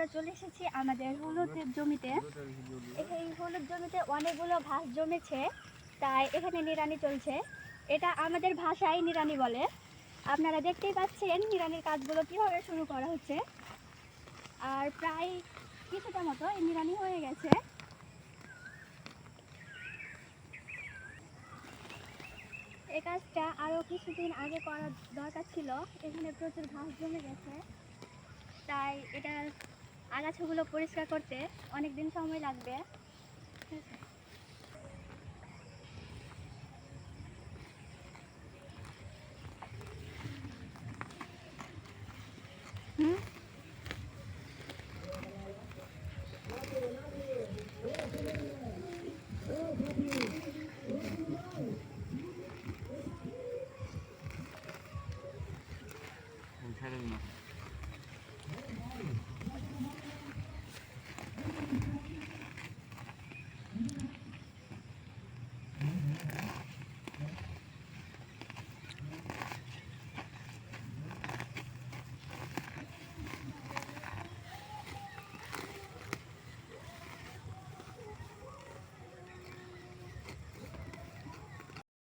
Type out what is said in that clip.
আমরা চলে এসেছি আমাদের হলুদের জমিতে। এই হলুদ জমিতে অনেকগুলো ঘাস জমেছে, তাই এখানে নিড়ানি চলছে। এটা আমাদের ভাষায় নিড়ানি বলে। আপনারা দেখতেই পাচ্ছেন নিড়ানির কাজগুলো কিভাবে শুরু করা হচ্ছে। আর প্রায় কিছুটা মতো এই নিড়ানি হয়ে গেছে। এই কাজটা আরও কিছুদিন আগে করার দরকার ছিল। এখানে প্রচুর ঘাস জমে গেছে, তাই এটার আগাছাগুলো পরিষ্কার করতে অনেক দিন সময় লাগবে।